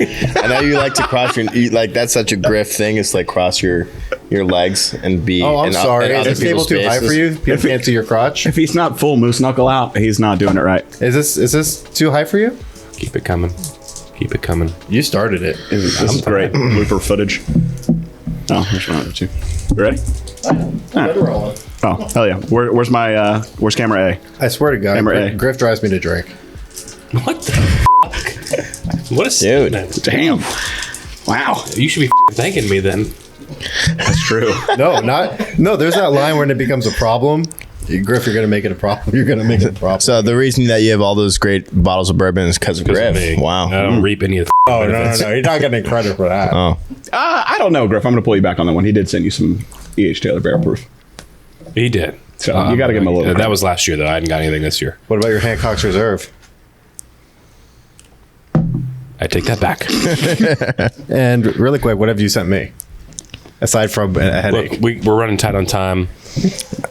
I know you like to cross that's such a Griff thing. It's like cross your legs and be. Oh, I'm sorry. Is this table too high for you? People can't see your crotch. If he's not full moose knuckle out, he's not doing it right. Is this too high for you? Keep it coming. Keep it coming. You started it. This is great blooper footage. Oh, there's one of you. You ready? Rolling. Oh, hell yeah. Where's my where's camera A? I swear to God, Camera A. Griff drives me to drink. What the fuck? What a statement. Damn. Wow. You should be thanking me then. That's true. No, there's that line when it becomes a problem. Griff, you're going to make it a problem. You're going to make it a problem. So the reason that you have all those great bottles of bourbon is because of Griff. Me. Wow. I don't reap any of the Oh, benefits. no. You're not getting credit for that. Oh. I don't know, Griff. I'm going to pull you back on that one. He did send you some E.H. Taylor Barrel Proof. He did. So you got to give him a little. That was last year, though. I hadn't got anything this year. What about your Hancock's Reserve? I take that back. And really quick, what have you sent me? Aside from a headache. Look, we're running tight on time.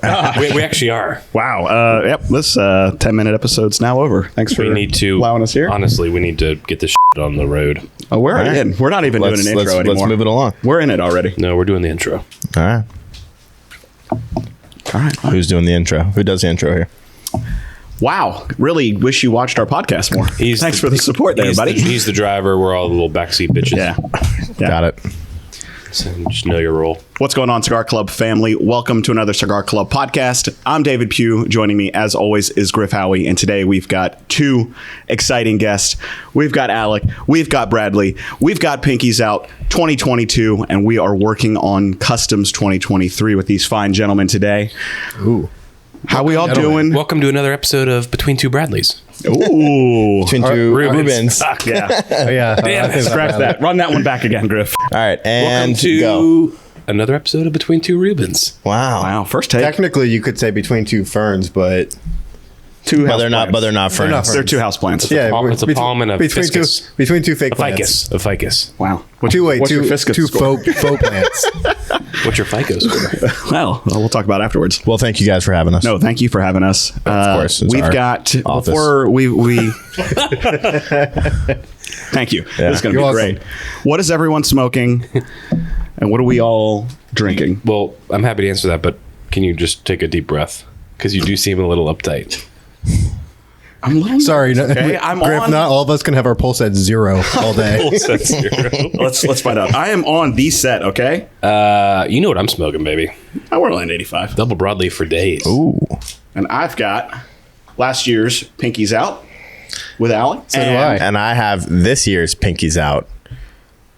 We actually are. Wow. Yep. This 10-minute episode's now over. Thanks for allowing us here. Honestly, we need to get this on the road. Oh, we're in. We're not even doing an intro anymore. Let's move it along. We're in it already. No, we're doing the intro. All right. All right. Who's doing the intro? Who does the intro here? Wow. Really wish you watched our podcast more. Thanks for the support there, buddy. He's the driver. We're all the little backseat bitches. Yeah. Got it. So just know your role. What's going on, Cigar Club family? Welcome to another Cigar Club podcast. I'm David Pugh. Joining me, as always, is Griff Howie. And today we've got two exciting guests. We've got Alec. We've got Bradley. We've got Pinkies Out 2022. And we are working on Customs 2023 with these fine gentlemen today. Ooh. How we all doing? Welcome to another episode of Between Two Bradleys. Ooh. Between two Rubins. Yeah. Yeah. Damn, Scratch that. Run that one back again, Griff. All right. And Welcome to go. another episode of Between Two Rubins. Wow. Wow. First take. Technically, you could say between two ferns, but But they're not friends. They're two houseplants. yeah, It's a palm and a fiscus. between two fake plants. A ficus. Wow. What's your two fiscus score? faux plants. What's your FICO score? Well, we'll talk about it afterwards. Well, thank you guys for having us. No, thank you for having us. Of course. It's We've our got office. before we Thank you. This is going to be You're great. What is everyone smoking, and what are we all drinking? Well, I'm happy to answer that, but can you just take a deep breath? Because you do seem a little uptight. I'm a little Sorry, nervous, okay? I'm Griff. on. Not all of us can have our pulse at 0 all day. Let's find out. I am on the set. Okay. You know what I'm smoking, baby. We're only at 85, Double broadleaf for days. Ooh. and I've got last year's Pinkies Out with Alec. So do I. And I have this year's Pinkies Out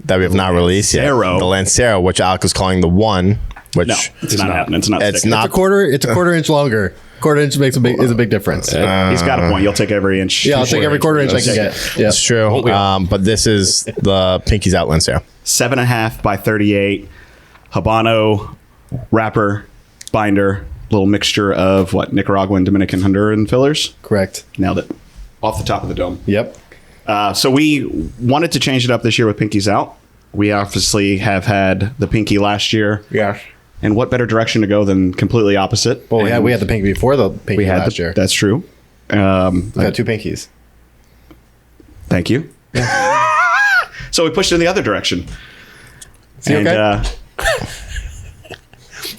that we have not released yet. Lancero. The Lancero, which Alec is calling the one. Which No, it's not happening. It's not. It's sticking. not. It's a quarter inch longer. Quarter inch is a big difference. He's got a point. You'll take every inch. Yeah, I'll take every quarter inch I can get. Yeah. It's true. But this is the Pinkies Out Lancero. 7.5 by 38 Habano wrapper binder, little mixture of what Nicaraguan, Dominican, Honduran fillers. Correct. Nailed it off the top of the dome. Yep. So we wanted to change it up this year with Pinkies Out. We obviously have had the Pinky last year. Yeah. And what better direction to go than completely opposite? Well, And we had the pinky before the pinky we had last year. That's true. We got two pinkies. Thank you. So we pushed in the other direction. Is he okay?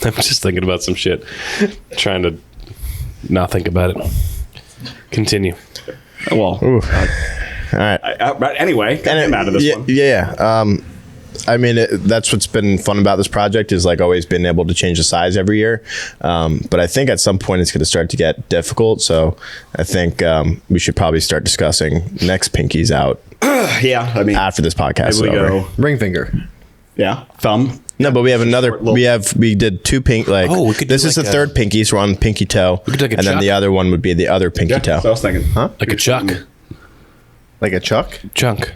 I'm just thinking about some shit. Trying to not think about it. Continue. Well, All right. but anyway, got him out of this one. Yeah. I mean, that's what's been fun about this project is like always being able to change the size every year. But I think at some point it's going to start to get difficult. So I think we should probably start discussing next Pinkies Out Yeah, I mean, after this podcast is we over. go. Ring finger. Yeah, thumb. No, but we have another. We did two pink. Like we could do this is like the third pinky. So we're on pinky toe, could do like a and then chuck. the other one would be the other pinky toe. So I was thinking, huh? Like a chuck. Like a chuck? Chunk.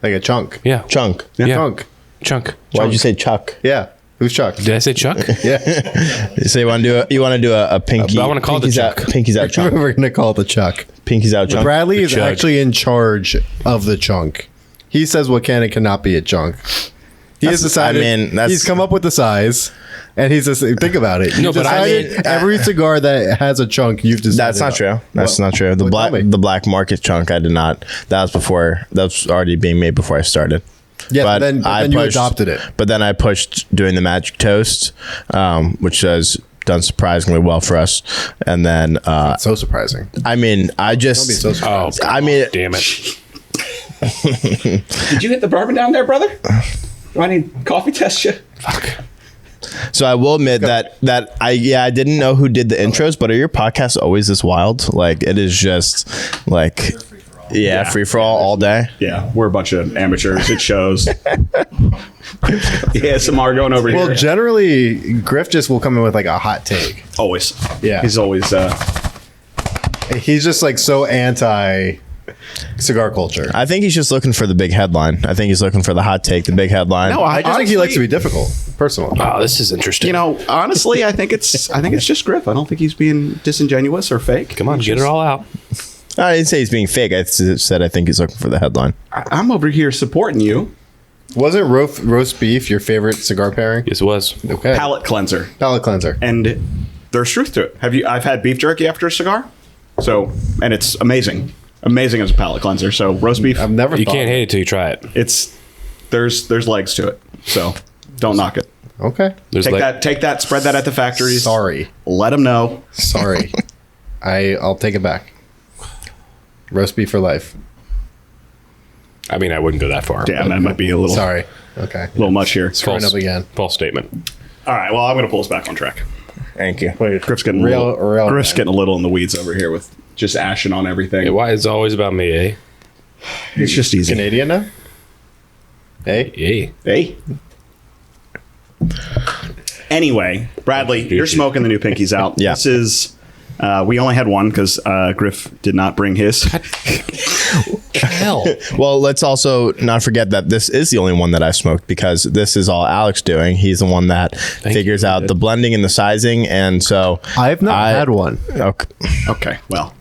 Like a chunk. Yeah. Chunk. Yeah. Chunk. Chunk. Why did you say Chuck? Yeah. Who's Chuck? Did I say Chuck? Yeah. So you want to do a pinky? I wanna call it the Pinkies Out- Chuck. Pinkies Out chunk. We're going to call it the chuck. Pinkies Out chunk. Bradley The is chug. actually in charge of the chunk. He says what can and cannot be a chunk. He has decided. He's come up with the size, and he's just think about it. No, but every cigar that has a chunk, you've decided. That's not true. That's not true. The black market chunk, I did not. That was before. That was already being made before I started. Yeah, but then you adopted it. But then I pushed doing the Magic Toast, which has done surprisingly well for us. And then so surprising. I mean, I just Don't be so surprised. Damn it. Did you hit the bourbon down there, brother? Do I need coffee test you? Fuck. So I will admit that I didn't know who did the intros, but are your podcasts always this wild? Like it is just like free for all day. Yeah, we're a bunch of amateurs. It shows. ASMR going over here. Well, generally, Griff just will come in with like a hot take. Always. Yeah. He's always. He's just like so anti cigar culture. I think he's just looking for the big headline. I think he's looking for the hot take, the big headline. No, I just think he likes to be difficult, personally. Oh, this is interesting. You know, honestly, I think it's just Griff. I don't think he's being disingenuous or fake. Come on, get it all out. I didn't say he's being fake. I said I think he's looking for the headline. I'm over here supporting you. Wasn't roast beef your favorite cigar pairing? Yes, it was. Okay. Palate cleanser. Palate cleanser. And there's truth to it. I've had beef jerky after a cigar. So, and it's amazing. Amazing as a palate cleanser. So roast beef. I've never You thought can't of it. hate it till you try it. There's legs to it. So don't knock it. Okay. There's Take that, spread that at the factories. Sorry. Let them know. Sorry. I'll take it back. Roast beef for life. I mean, I wouldn't go that far. Damn, that might be a little Sorry. Okay. little much here. Screwing up again. False statement. All right, well, I'm going to pull us back on track. Thank you. Griff's getting Real Griff's getting a little in the weeds over here with just ashing on everything. Why is it always about me, eh? It's just easy. Canadian now? Hey? Yay. Hey. Anyway, Bradley, you're smoking the new Pinkies Out. Yeah. This is we only had one because Griff did not bring his. Hell. Well, let's also not forget that this is the only one that I've smoked because this is all Alec's doing. He's the one that figures out the blending and the sizing, and so I've not had one. Okay, well,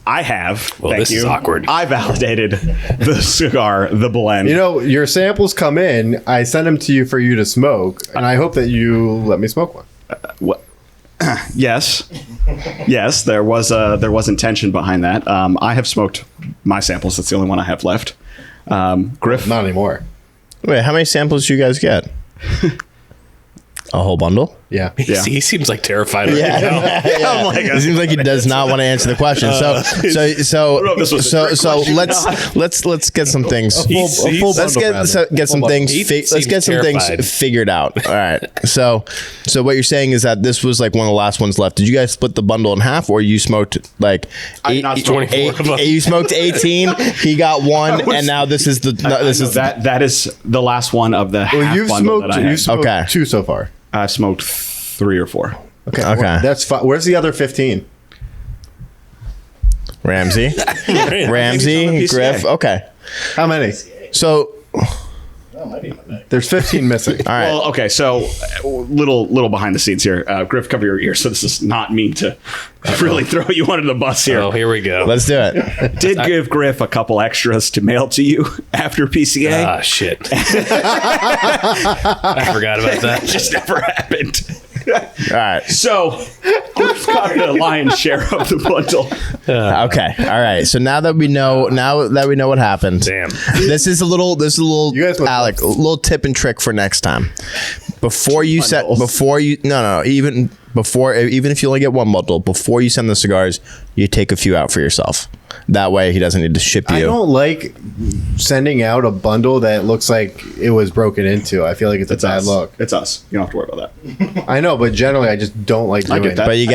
I have. Well, Thank this you. is awkward. I validated the cigar, the blend. You know, your samples come in, I send them to you for you to smoke, and I hope that you let me smoke one. What? Yes, there was intention behind that. I have smoked my samples. That's the only one I have left. Griff, Not anymore. Wait, how many samples do you guys get? A whole bundle? Yeah. Yeah. He seems like terrified right now. I'm like, It seems like he does not want to answer the question. So this was a trick question or let's get some things. Let's get some things. Let's get some things figured out. All right. So what you're saying is that this was like one of the last ones left. Did you guys split the bundle in half, or you smoked like not 24 of them. You smoked 18. He got one, and now this is that is the last one of the Well, half you've bundle smoked, that I had. you've smoked Okay. 2 so far. I smoked 3 or 4. Okay. Okay. Well, that's fine. Where's the other 15? Ramsey, PCA. Griff. Okay. How many? So There's 15 missing. all right. Well, okay, so little behind the scenes here. Griff, cover your ears. So this is not me to really throw you under the bus here. Oh, here we go. Let's do it. Did give Griff a couple extras to mail to you after PCA. Ah, shit. I forgot about that. That just never happened. All right. So Griff got the lion's share of the bundle. Okay. All right. So now that we know what happened. Damn. This is a little You guys must- Alec, a little tip and trick for next time. Even if you only get one bundle, before you send the cigars, you take a few out for yourself. That way he doesn't need to ship you. I don't like sending out a bundle that looks like it was broken into. I feel like it's a bad look. It's us. You don't have to worry about that. I know, but generally I just don't like doing get that. But you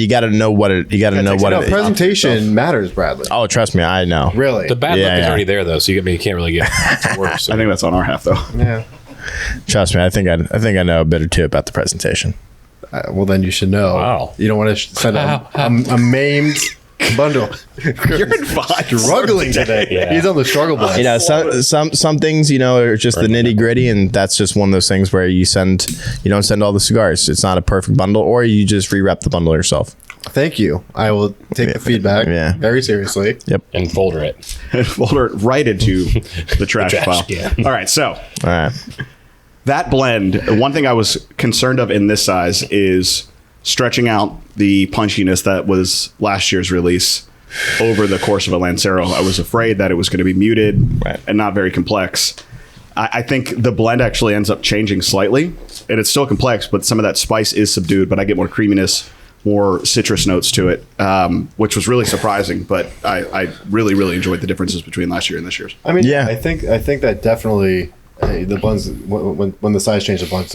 gotta know what it. You gotta know what No, it. presentation matters, Bradley. Oh, trust me, I know. Really? The bad Yeah, luck is yeah. already there, though, so you can't really get worse. I think that's on our half, though. Yeah. Trust me, I think I know a bit or two about the presentation. Well, then you should know. Wow. You don't want to send a maimed bundle. You're in vibes. Struggling today. Yeah. He's on the struggle bus. You know, some things, are just the nitty gritty, and that's just one of those things where you don't send all the cigars. It's not a perfect bundle, or you just re-wrap the bundle yourself. Thank you. I will take the feedback very seriously. Yep. And folder it. Folder it right into the trash pile. Yeah. All right, so All right. That blend, one thing I was concerned of in this size is stretching out the punchiness that was last year's release over the course of a Lancero. I was afraid that it was going to be muted and not very complex. I think the blend actually ends up changing slightly, and it's still complex, but some of that spice is subdued, but I get more creaminess, more citrus notes to it, which was really surprising, but I really, really enjoyed the differences between last year and this year's. I mean, Yeah. I think that definitely the blends when the size changes, blend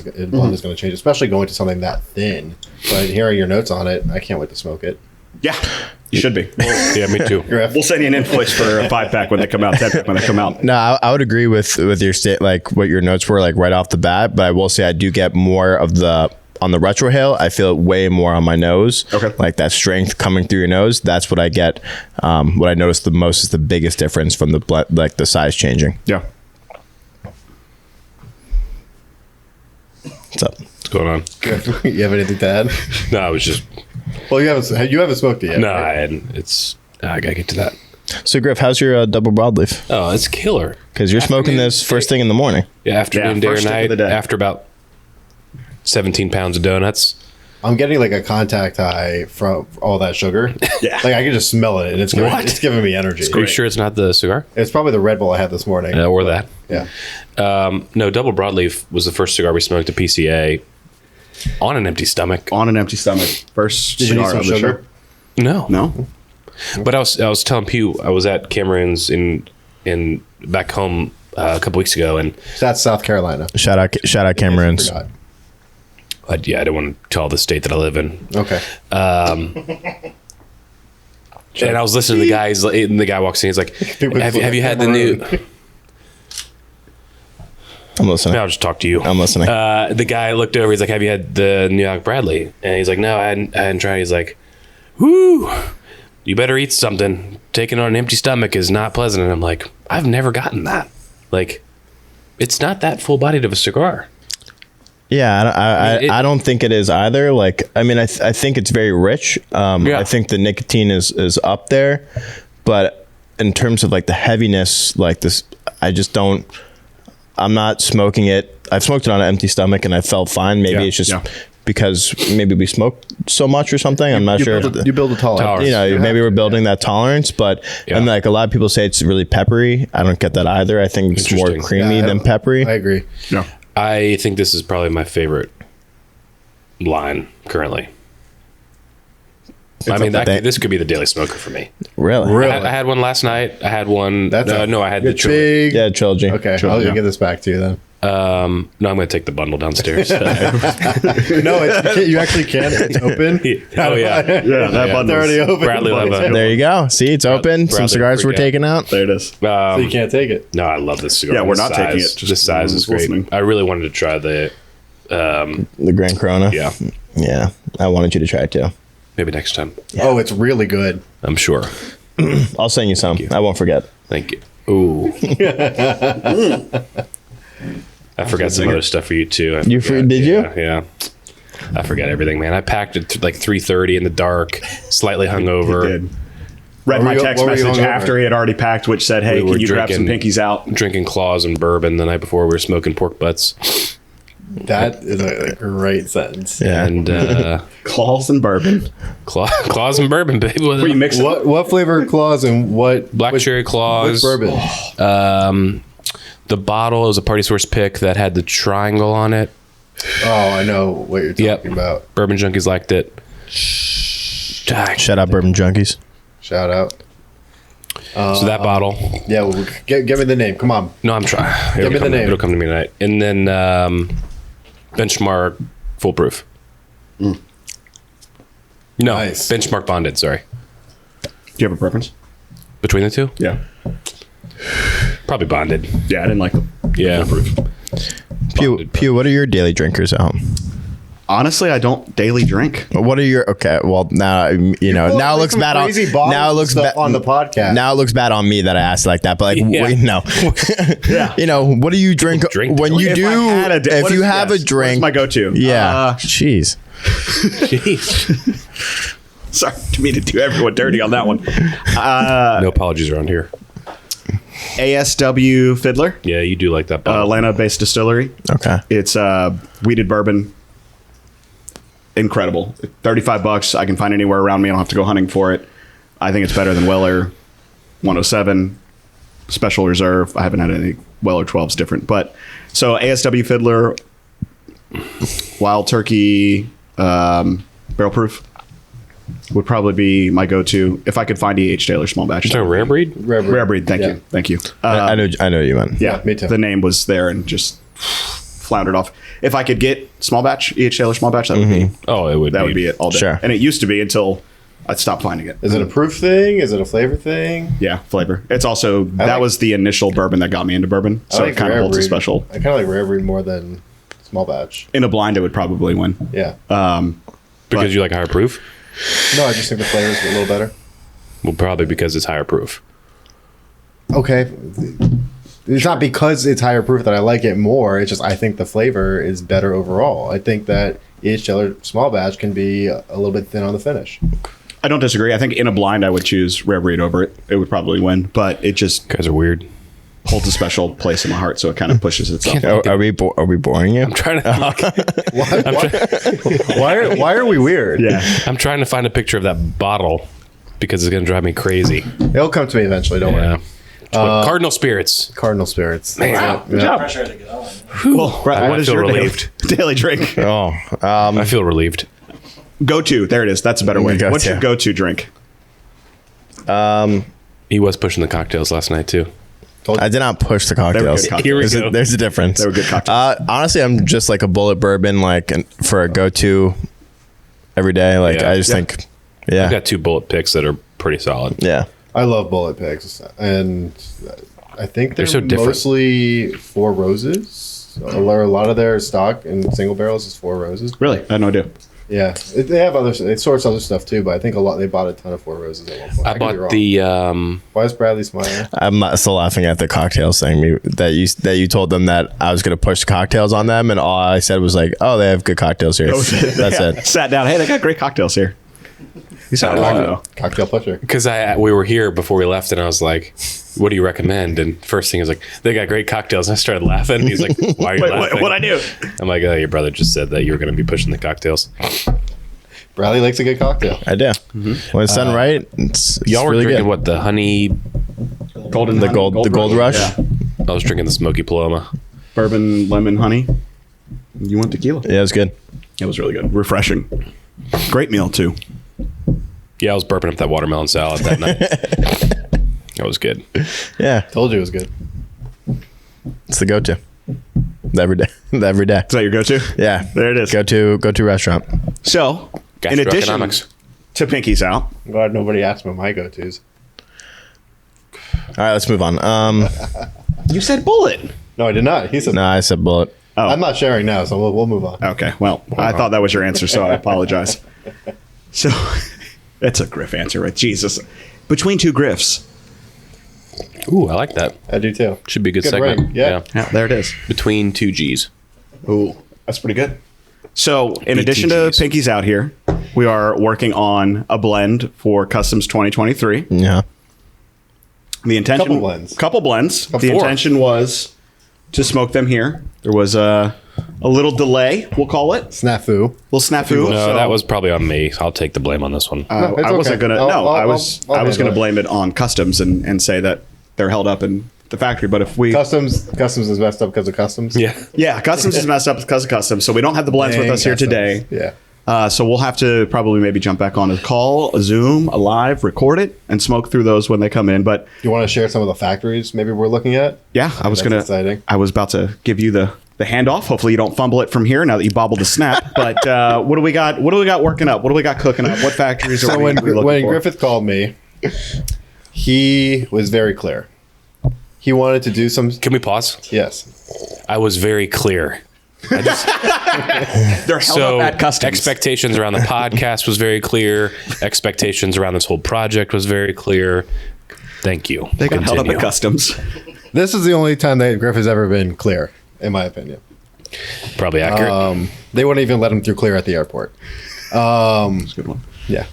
is going to change, especially going to something that thin. But hearing your notes on it, I can't wait to smoke it. Yeah, you should be. Yeah, me too. We'll send you an invoice for a 5-pack when they come out, 10-pack when they come out. No, I would agree with your state, like what your notes were like right off the bat. But I will say I do get more of on the retrohale. I feel it way more on my nose. Okay. Like that strength coming through your nose. That's what I get. What I notice the most is the biggest difference from the size changing. Yeah. What's up? What's going on? You have anything to add? No, I was just Well, you haven't smoked it yet. no. right? I hadn't. I gotta get to that. So Griff, how's your double broadleaf? Oh, it's killer. Because you're smoking this first thing in the morning. Yeah, afternoon, day or first thing of night. the day. After about 17 pounds of donuts. I'm getting like a contact high from all that sugar. Yeah. Like I can just smell it, and it's great. What? It's giving me energy. Are you sure it's not the cigar? It's probably the Red Bull I had this morning. Or that? Yeah. No, double broadleaf was the first cigar we smoked at PCA on an empty stomach. On an empty stomach. First Did you need cigar some of the sugar? show. No, No? But I was telling Pugh, I was at Cameron's in back home a couple weeks ago, and That's South Carolina. Shout out Cameron's. Forgot. I don't want to tell the state that I live in. Okay. And I was listening to the guy. And the guy walks in. He's like, "Have you had the new?" I'm listening. I'll just talk to you. I'm listening. The guy looked over. He's like, "Have you had the New York Bradley?" And he's like, "No, I hadn't tried." He's like, "Whoo, you better eat something. Taking it on an empty stomach is not pleasant." And I'm like, "I've never gotten that. Like, it's not that full bodied of a cigar." Yeah, mean, I don't think it is either. Like, I mean, I think it's very rich. I think the nicotine is up there, but in terms of like the heaviness, like this, I just don't. I'm not smoking it. I've smoked it on an empty stomach and I felt fine. Maybe it's just because maybe we smoked so much or something. I'm not sure. You build a tolerance. You know, maybe we're building that tolerance, but and like a lot of people say it's really peppery. I don't get that either. I think it's more Interesting. creamy than peppery. I agree. Yeah. I think this is probably my favorite line currently. I mean, this could be the daily smoker for me. Really? I had one last night. I had one. That's no, I had the trilogy. big. Yeah, trilogy. Okay, Trilogy, I'll give this back to you then. No, I'm going to take the bundle downstairs. No, you actually can. It's open. Oh yeah, Yeah, that It's bundle's already open. Bradley will have a- There you go. See, it's open. Some Bradley cigars were freak out. taken out. There it is. So you can't take it. No, I love this cigar. Yeah, we're The not taking size- it, just The size is great. listening. I really wanted to try the. The Grand Corona. Yeah, Yeah. I wanted you to try it too. maybe next time. Oh, it's really good. I'm sure. I'll send you some. I won't forget. Thank you. Ooh. I forgot some other stuff for you too. Did you? Yeah. I forgot everything, man. I packed it like 3:30 in the dark, slightly hungover. Did. Read What my were you- text what were you message hungover? after he had already packed, which said, "Hey, We were can you grab some drinking- pinkies out?" Drinking claws and bourbon the night before. We were smoking pork butts. That is a great sentence. Yeah. And Claws and bourbon. claws and bourbon, baby. Were you mixing? What flavor claws and what Black cherry which claws. bourbon? The bottle was a Party Source pick that had the triangle on it. Oh, I know what you're talking about. Bourbon junkies liked it. Shout out Bourbon Junkies. Shout out. So that bottle. Yeah, well, give me the name. Come on. No, I'm trying. Give me the name. It'll come to me tonight. And then Benchmark Foolproof. No, Nice. Benchmark Bonded. Sorry. Do you have a preference? Between the two, Yeah. probably Bonded. Yeah, I didn't like them. Yeah. Pew, what are your daily drinkers at home? Honestly, I don't daily drink. What are your well now pulled now it like looks some bad on crazy bottles now it and looks stuff bad on the podcast. Now it looks bad on me that I asked like that, but like Yeah. wait, no. Yeah. What do you drink, Drink when you If do I had a if what you is- have yes, a drink? what's my go-to? Yeah. Jeez. Jeez. Sorry to me to do everyone dirty on that one. No apologies around here. ASW Fiddler, Yeah, you do like that bottle. Atlanta-based distillery. Okay. It's weeded bourbon. Incredible. $35. I can find it anywhere around me. I don't have to go hunting for it. I think it's better than Weller 107 Special Reserve. I haven't had any Weller 12s different, but so ASW Fiddler, Wild Turkey, barrel proof would probably be my go-to if I could find E.H. Taylor small batch. You're talking rare breed? Rare breed. Thank you. I know what you meant. Yeah, me too. The name was there and just floundered off. If I could get small batch, E.H. Taylor small batch, that would be Oh, it would that be. would be it all day. Sure. And it used to be until I stopped finding it. Is it a proof thing? Is it a flavor thing? Yeah, flavor. It's also that like- was the initial bourbon that got me into bourbon, so it kind of rare holds a breed. special. I kind of like rare breed more than small batch. In a blind, it would probably win. Yeah. Because you like higher proof? No, I just think the flavor's a little better. Well, probably because it's higher proof. Okay. It's not because it's higher proof that I like it more. It's just I think the flavor is better overall. I think that E.H. Taylor small batch can be a little bit thin on the finish. I don't disagree. I think in a blind, I would choose rare breed over it. It would probably win, but it just You guys are weird. holds a special place in my heart, so it kind of pushes itself. Are we boring you? I'm trying to. Why are we weird? Yeah. I'm trying to find a picture of that bottle because it's going to drive me crazy. It'll come to me eventually. Don't Yeah. worry. Cardinal Spirits. Cardinal Spirits. Man. Good job. Pressure to get on. Well, Brad, I what is feel your relieved. daily drink? Oh, I feel relieved. Go-to. There it is. That's a better way. Go-to. What's your go-to drink? He was pushing the cocktails last night too. I did not push the There we cocktails. go. Here we There's go. there's a difference. They were good cocktails. Honestly, I'm just like a bullet bourbon, like for a go-to every day. Like Yeah. I just Yeah. think, yeah, I've got two bullet picks that are pretty solid. yeah. I love bullet picks, and I think they're so different. mostly Four Roses. A lot of their stock in single barrels is Four Roses. Really? I had no idea. Yeah, they have other. It source other stuff too, but I think they bought a ton of Four Roses at one point. I could be bought wrong. the Why is Bradley smiling? I'm still laughing at the cocktails thing. That you told them that I was gonna push the cocktails on them, and all I said was like, "Oh, they have good cocktails here." That's Yeah. it. Sat down. Hey, they got great cocktails here. You sound like though. Cocktail pusher. because we were here before we left, and I was like, "What do you recommend?" And first thing is like, "They got great cocktails." And I started laughing. And he's like, "Why are you Wait, laughing?" what I do? I'm like, "Oh, your brother just said that you were going to be pushing the cocktails." Bradley likes a good cocktail. I do. When it's done right, it's Y'all were really drinking good. what, the honey? Golden The gold rush. Yeah. I was drinking the Smoky Paloma. Bourbon, lemon, honey. You want tequila? Yeah, it was good. It was really good. Refreshing. Great meal too. Yeah, I was burping up that watermelon salad that night. That was good. Yeah, Told you it was good. it's the go-to. Every day. Every day. Is that your go-to? Yeah, There it is. Go to restaurant. So, in addition Gastroeconomics. to Pinkies Out, I'm glad nobody asked me my go-tos. All right, let's move on. you said bullet. No, I did not. He said No, I said bullet. Oh. I'm not sharing now, so we'll move on. Okay, well, I thought that was your answer, so I apologize. So, that's a Griff answer, right? Jesus. Between two Griffs. Ooh, I like that. I do too. Should be a good Good segment. ring, yeah. Yeah, there it is. Between two G's. Ooh, that's pretty good. So, in addition to BTGs. Pinkies Out here, we are working on a blend for Customs 2023. Yeah. The intention, Couple blends. Couple blends. The Four. intention was to smoke them here. There was a little delay, we'll call it. Snafu. Little snafu. No, So, that was probably on me. I'll take the blame on this one. No, it's I wasn't okay. gonna. I was I'll gonna handle it. blame it on Customs and say that they're held up in the factory. But if we, Customs is messed up because of customs. Yeah. Customs is messed up because of Customs, so we don't have the blends with Dang us here Customs. today. Yeah. So we'll have to probably maybe jump back on a call, a Zoom, a live, record it, and smoke through those when they come in. But You want to share some of the factories maybe we're looking at? yeah, I was That's gonna. exciting. I was about to give you the handoff. Hopefully you don't fumble it from here now that you bobbled the snap. But what do we got? What do we got working up? What do we got cooking up? What factories are So we looking when for? Griffith called me, he was very clear. He wanted to do some. Can we pause? Yes. I was very clear. They're held So up at Customs. expectations around the podcast was very clear. Expectations around this whole project was very clear. Thank you. They got held up Continue. at Customs. This is the only time that Griff has ever been clear, in my opinion. Probably accurate. They wouldn't even let him through clear at the airport. That's a good one. Yeah.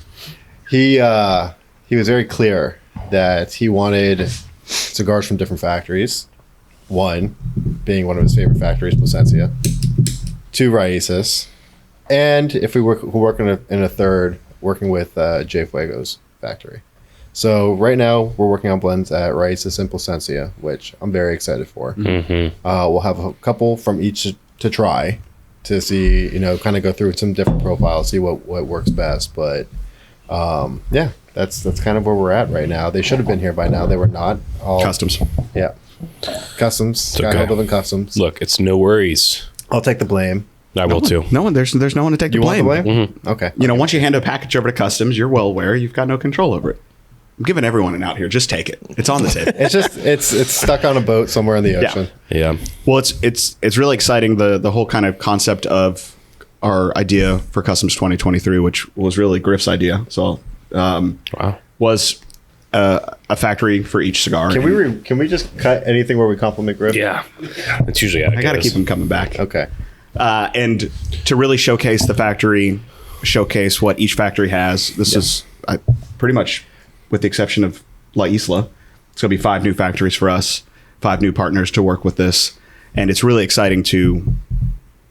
He was very clear that he wanted. So cigars from different factories. One being one of his favorite factories, Plasencia. 2 Raíces. And if we're working in a third, working with J Fuego's factory. So right now we're working on blends at Raíces and Plasencia, which I'm very excited for. We'll have a couple from each to try to see, kind of go through some different profiles, see what works best. But yeah, that's kind of where we're at right now. They should have been here by now. They were not. Customs. Yeah. Customs. Got held up in customs. Look, it's no worries. I'll take the blame. I will too. No one. There's no one to take the You blame. want the blame? Okay. Once you hand a package over to customs, you're well aware you've got no control over it. I'm giving everyone an out here. Just take it. It's on the table. It's just it's stuck on a boat somewhere in the ocean. Yeah. Well, it's really exciting, the whole kind of concept of our idea for Customs 2023, which was really Griff's idea. So was a factory for each cigar. Can we just cut anything where we compliment Griff? Yeah. That's usually how it I got to goes. keep him coming back. Okay. And to really showcase the factory, showcase what each factory has. This is pretty much, with the exception of La Isla, it's going to be 5 new factories for us, 5 new partners to work with this. And it's really exciting to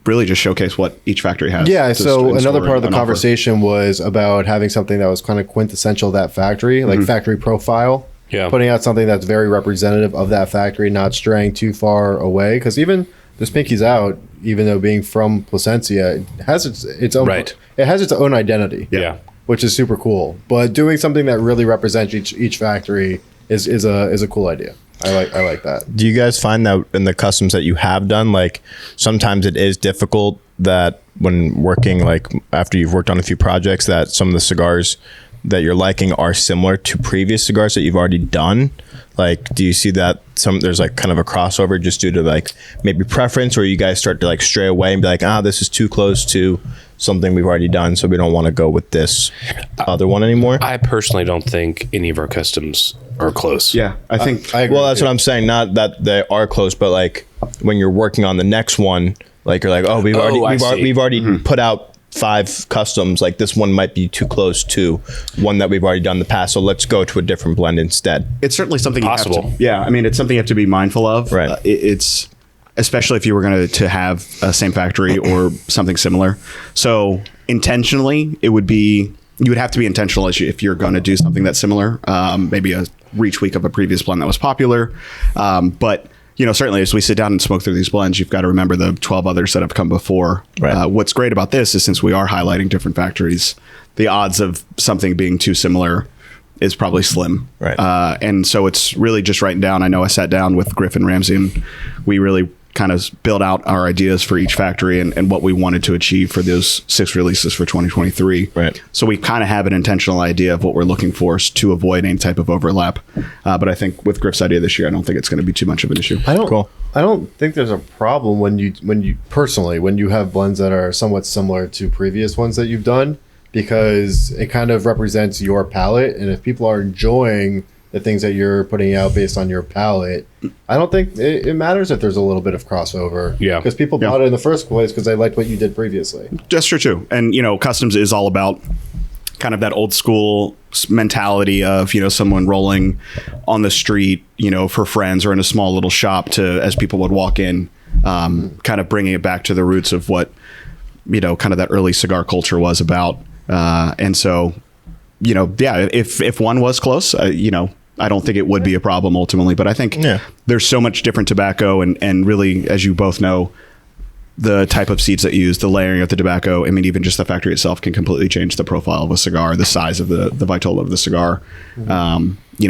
really just showcase what each factory has. Yeah, so another part of the and offer. conversation was about having something that was kind of quintessential to that factory, like factory profile. Yeah. Putting out something that's very representative of that factory, not straying too far away. Because even this Pinkies Out, even though being from Plasencia, it has its own Right. It has its own identity. Yeah. Which is super cool. But doing something that really represents each factory is a cool idea. I like that. Do you guys find that in the customs that you have done, like sometimes it is difficult that when working, like after you've worked on a few projects, that some of the cigars that you're liking are similar to previous cigars that you've already done? Like, do you see that there's like kind of a crossover just due to like maybe preference, or you guys start to like stray away and be like, this is too close to something we've already done, so we don't want to go with this other one anymore? I personally don't think any of our customs are close. Yeah, I think. I agree Well, with that's you. what I'm saying. Not that they are close, but like when you're working on the next one, like you're like, we've already put out 5 customs. Like this one might be too close to one that we've already done in the past, so let's go to a different blend instead. It's certainly something Possible. you have to. Yeah, I mean, it's something you have to be mindful of. Right. It's especially if you were going to have a same factory or something similar. So intentionally, you would have to be intentional if you're going to do something that's similar. Maybe a retweak of a previous blend that was popular, but. Certainly as we sit down and smoke through these blends, you've got to remember the 12 others that have come before. Right. What's great about this is since we are highlighting different factories, the odds of something being too similar is probably slim. Right. And so it's really just writing down. I know I sat down with Griff and Ramsey, and we really kind of build out our ideas for each factory and what we wanted to achieve for those 6 releases for 2023. Right. So we kind of have an intentional idea of what we're looking for to avoid any type of overlap. But I think with Griff's idea this year, I don't think it's going to be too much of an issue. I don't think there's a problem when you have blends that are somewhat similar to previous ones that you've done, because it kind of represents your palate, and if people are enjoying the things that you're putting out based on your palate, I don't think it matters if there's a little bit of crossover. Yeah. Because people bought it in the first place because they liked what you did previously. That's true too. And customs is all about kind of that old school mentality of someone rolling on the street for friends or in a small little shop as people would walk in, kind of bringing it back to the roots of what kind of that early cigar culture was about. And so if one was close, I don't think it would be a problem ultimately, but I think there's so much different tobacco and really, as you both know, the type of seeds that you use, the layering of the tobacco. I mean, even just the factory itself can completely change the profile of a cigar, the size of the vitola of the cigar,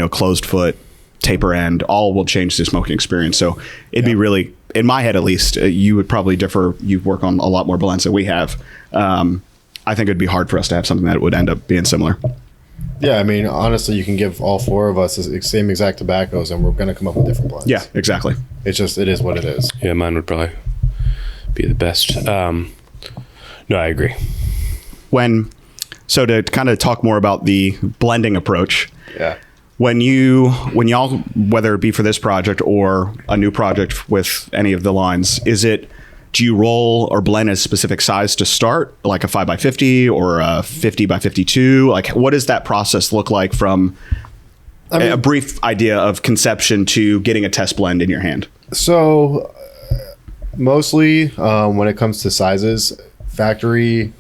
closed foot, taper end, all will change the smoking experience. So it'd be really, in my head at least, you would probably differ. You work on a lot more blends than we have. I think it'd be hard for us to have something that would end up being similar. Yeah, I mean, honestly, you can give all 4 of us the same exact tobaccos, and we're going to come up with different blends. Yeah, exactly. It is what it is. Yeah, mine would probably be the best. No, I agree. So to kind of talk more about the blending approach. Yeah. When y'all, whether it be for this project or a new project with any of the lines, do you roll or blend a specific size to start, like a 5x50 or a 50x52? Like, what does that process look like from a brief idea of conception to getting a test blend in your hand. So, mostly when it comes to sizes, factory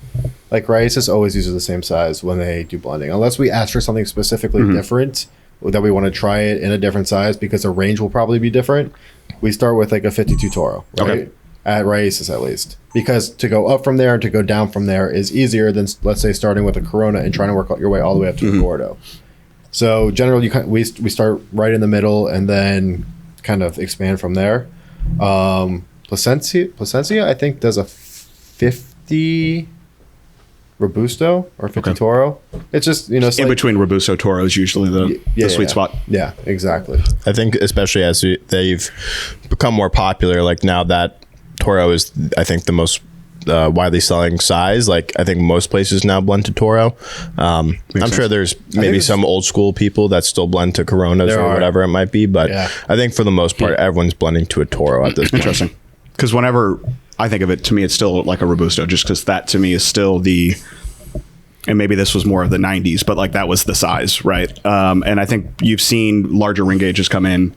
like Raices always uses the same size when they do blending, unless we ask for something specifically different that we want to try it in a different size because the range will probably be different. We start with like a 52 Toro, right? Okay. At Raices at least, because to go up from there and to go down from there is easier than, let's say, starting with a Corona and trying to work your way all the way up to a Gordo. So generally, we start right in the middle and then kind of expand from there. Plasencia, I think, does a 50 Robusto or 50 Toro. It's just, you know, In between Robusto Toro is usually the sweet spot. Yeah, exactly. I think especially as they've become more popular, like now that Toro is, I think, the most widely selling size. Like I think most places now blend to Toro. I'm sure there's maybe some old school people that still blend to Coronas or whatever it might be, but I think for the most part, everyone's blending to a Toro at this point. Interesting. Because whenever I think of it, to me, it's still like a Robusto, just because that to me is still and maybe this was more of the 90s, but like that was the size, right? And I think you've seen larger ring gauges come in,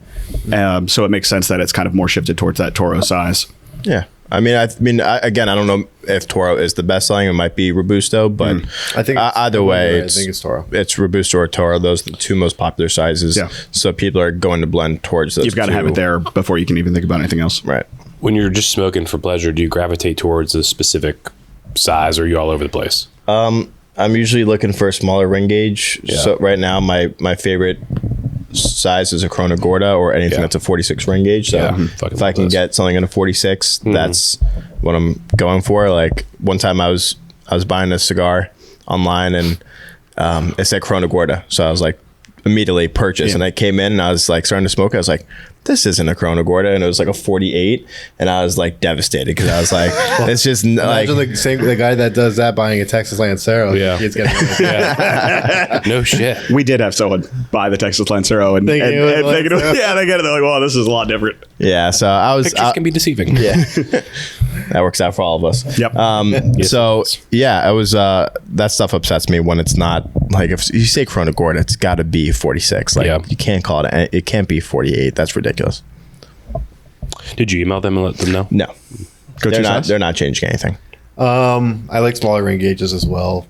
so it makes sense that it's kind of more shifted towards that Toro size. Yeah. I mean, again, I don't know if Toro is the best selling. It might be Robusto, but I think either way, I think it's Toro. It's Robusto or Toro. Those are the two most popular sizes. Yeah. So people are going to blend towards those. You've got to have it there before you can even think about anything else. Right. When you're just smoking for pleasure, do you gravitate towards a specific size, or are you all over the place? I'm usually looking for a smaller ring gauge. Yeah. So right now, my favorite size is a Corona Gorda or anything that's a 46 ring gauge. So if I can get something in a 46, that's what I'm going for. Like one time I was buying a cigar online and it said Corona Gorda. So I was like immediately purchased and I came in and I was like starting to smoke it. I was like, this isn't a Corona Gorda, and it was like a 48, and I was like devastated because I was like, it's just like the guy that does that buying a Texas Lancero. Yeah. He's getting No shit. We did have someone buy the Texas Lancero and Thinking it was they get Lancero. it. They're like, wow, this is a lot different. yeah. So I was Pictures can be deceiving. yeah. That works out for all of us. Yep. So yeah, it was that stuff upsets me when it's not like if you say Corona Gorda, it's got to be 46. Like you can't call it can't be 48. That's ridiculous. Did you email them and let them know? No. They're not changing anything. I like smaller ring gauges as well.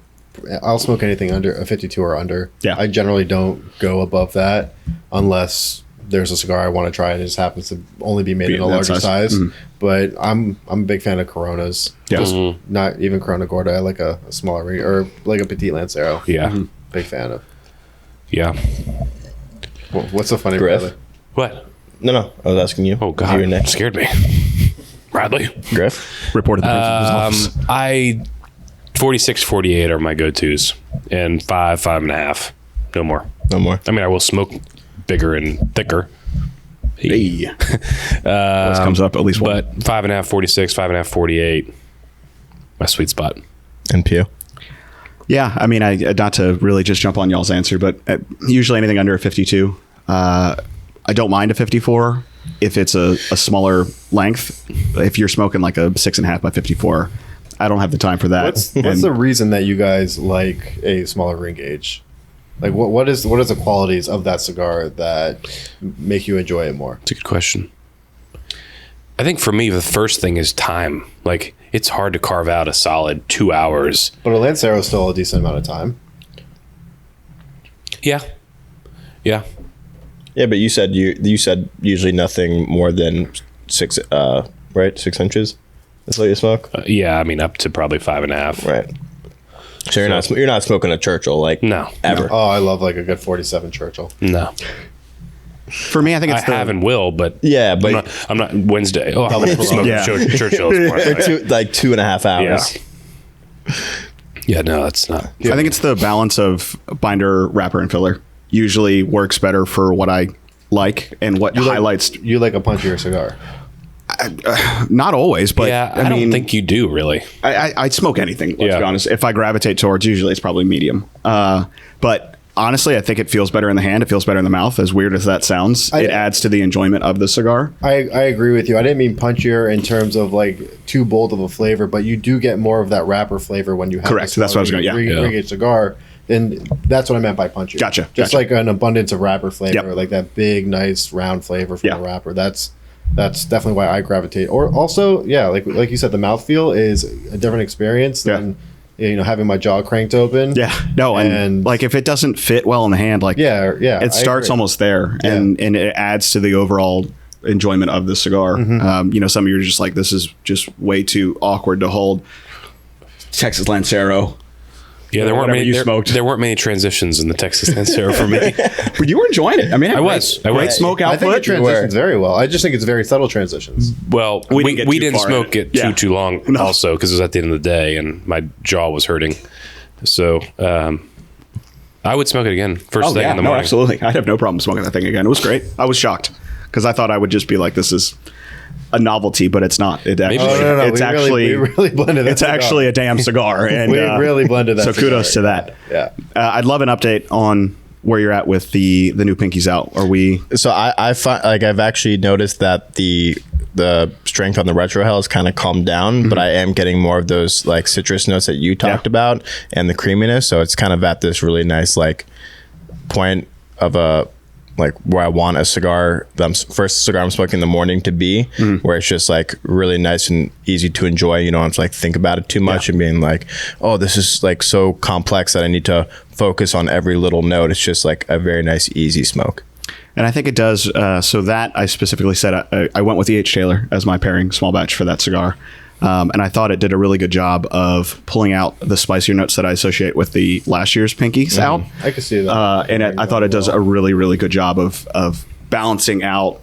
I'll smoke anything under a 52 or under. Yeah. I generally don't go above that unless there's a cigar I want to try and it just happens to only be made in a larger size. But I'm a big fan of Coronas. Yeah. Just not even Corona Gorda. I like a smaller ring or like a Petite Lancero. Yeah. Big fan of. Yeah. What's so funny, Griff? brother? What? No, I was asking you. Oh God, You next. scared me. Bradley. Griff. Reported the principal's office. I 46, 48 are my go-tos, and 5.5. No more. No more. I mean, I will smoke bigger and thicker. Hey. Always comes up at least one. But 5.5, 46, 5.5, 48. My sweet spot. And Pew. Yeah, I mean, I not to really just jump on y'all's answer, but usually anything under a 52. I don't mind a 54 if it's a smaller length. If you're smoking like a 6.5 by 54, I don't have the time for that. What's the reason that you guys like a smaller ring gauge? Like what is the qualities of that cigar that make you enjoy it more? It's a good question. I think for me, the first thing is time. Like, it's hard to carve out a solid 2 hours. But a Lancero is still a decent amount of time. Yeah. Yeah. Yeah, but you said usually nothing more than 6 inches. That's what you smoke. Yeah, I mean, up to probably 5.5. Right. So you're not smoking a Churchill like No. ever. Oh, I love like a good 47 Churchill. No. For me, I think I it's have and will, but Yeah, but I'm not Wednesday. Oh, I'm smoking Yeah. Churchill. they're 2.5 hours. Yeah, no, that's not. I think it's the balance of binder, wrapper, and filler. Usually works better for what I like and what highlights. You like a punchier cigar. Not always, but Yeah, I don't think you do, really. I'd smoke anything. Let's Yeah. be honest. If I gravitate towards, usually it's probably medium. But honestly, I think it feels better in the hand. It feels better in the mouth. As weird as that sounds, it adds to the enjoyment of the cigar. I agree with you. I didn't mean punchier in terms of like too bold of a flavor, but you do get more of that wrapper flavor when you have Correct. a That's what I was smaller gonna- yeah. ring gauge cigar And that's what I meant by punchy. Gotcha. Just like an abundance of wrapper flavor, Yep. like that big, nice round flavor from Yeah. the wrapper. That's definitely why I gravitate. Or also, yeah, like you said, the mouthfeel is a different experience than having my jaw cranked open. Yeah, no, and like if it doesn't fit well in the hand, like yeah, it starts almost there, and it adds to the overall enjoyment of the cigar. Some of you are just like, this is just way too awkward to hold. Texas Lancero. Yeah, there weren't whatever many. you smoked. There weren't many transitions in the Texas Lancero for me. But you were enjoying it. I mean, I was. Great smoke I think it output. transitions very well. I just think it's very subtle transitions. Well, We we didn't get too didn't far in smoke it. it Yeah. too long, No. also because it was at the end of the day and my jaw was hurting. So I would smoke it again first thing in the no, morning. absolutely. I'd have no problem smoking that thing again. It was great. I was shocked because I thought I would just be like, this is a novelty, but it's not. It actually, Oh, no. it's We actually, really blended that it's cigar. actually a damn cigar. And We really blended that So cigar. kudos to that. Yeah. I'd love an update on where you're at with the new Pinkies Out. Are we? So I find like I've actually noticed that the strength on the retro hell has kind of calmed down, but I am getting more of those like citrus notes that you talked about and the creaminess. So it's kind of at this really nice like point of a like where I want a cigar, first cigar I'm smoking in the morning to be, where it's just like really nice and easy to enjoy. You don't have to like think about it too much and being like, oh, this is like so complex that I need to focus on every little note. It's just like a very nice, easy smoke. And I think it does. So that I specifically said I went with E.H. Taylor as my pairing small batch for that cigar. And I thought it did a really good job of pulling out the spicier notes that I associate with the last year's Pinkies Out. I could see that. And I thought it does a really, really good job of balancing out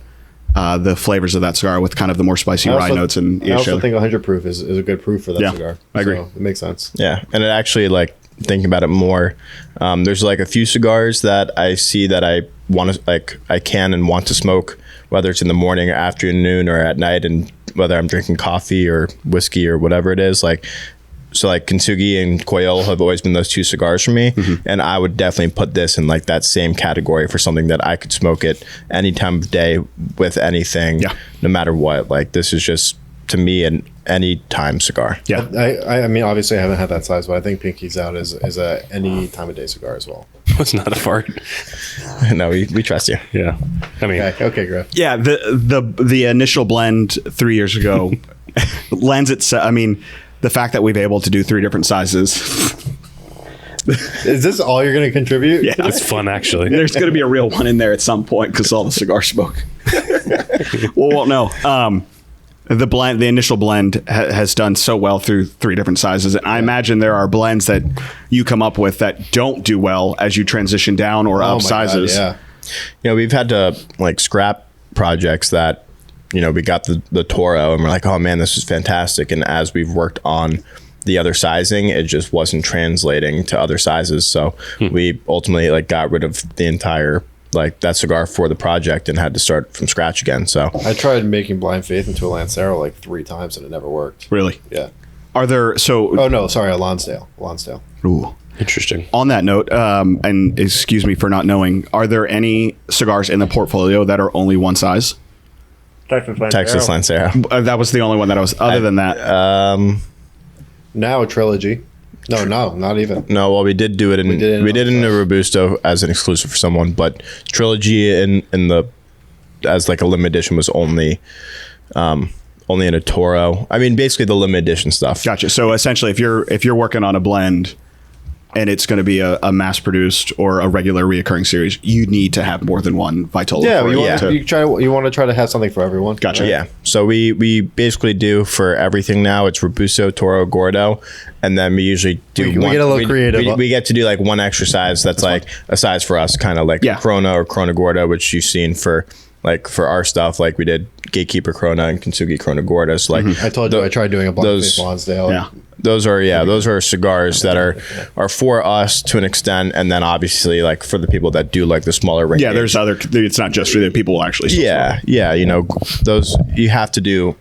the flavors of that cigar with kind of the more spicy rye notes. And I also think 100 proof is a good proof for that cigar. I agree. So it makes sense. Yeah, and it actually, like, thinking about it more, there's like a few cigars that I see that I want to, like, I can and want to smoke, whether it's in the morning or afternoon or at night, and whether I'm drinking coffee or whiskey or whatever it is. Like, so like Kintsugi and Koyol have always been those two cigars for me, and I would definitely put this in like that same category for something that I could smoke it any time of day with anything, no matter what. Like, this is just, to me, an anytime cigar. Yeah. I mean, obviously, I haven't had that size, but I think Pinkies Out is a any time of day cigar as well. It's not a fart. No, we trust you. Yeah. I mean, Okay, Griff. Yeah, the initial blend 3 years ago lends itself. I mean, the fact that we've been able to do 3 different sizes. Is this all you're going to contribute? Yeah, it's fun, actually. there's going to be a real one in there at some point because all the cigar smoke. Well, no. The initial blend has done so well through 3 different sizes. And I imagine there are blends that you come up with that don't do well as you transition down or up my sizes. God, You know, we've had to like scrap projects that, you know, we got the Toro and we're like, oh man, this is fantastic. And as we've worked on the other sizing, it just wasn't translating to other sizes. So we ultimately like got rid of the entire, like, that cigar for the project and had to start from scratch again. So I tried making Blind Faith into a Lancero like 3 times and it never worked. Really? Yeah. Are there, so... Oh, no, sorry, a Lonsdale. Ooh. Interesting. On that note, and excuse me for not knowing, are there any cigars in the portfolio that are only one size? Texas Lancero. That was the only one that I was, other than that. Now a trilogy. No, not even. No, well, we did do it in we did it in a Robusto as an exclusive for someone, but Trilogy in the as like a limited edition was only in a Toro. I mean, basically the limited edition stuff. Gotcha. So essentially, if you're working on a blend and it's going to be a mass produced or a regular reoccurring series, you need to have more than one Vitola. Yeah, for it you want to try to have something for everyone. Gotcha. Yeah. So we basically do for everything now. It's Robusto, Toro, Gordo, and then we usually do. We get a little creative. We get to do like one exercise that's like a size for us, kind of like Corona or Corona Gordo, which you've seen for our stuff. Like we did Gatekeeper Corona and Kintsugi Corona Gordo. So like I told you I tried doing a Blind Faith Lonsdale. Yeah. Those are cigars that are for us to an extent, and then obviously like for the people that do like the smaller range. Yeah, there's other. It's not just for the people who actually. Yeah. You know, those you have to do.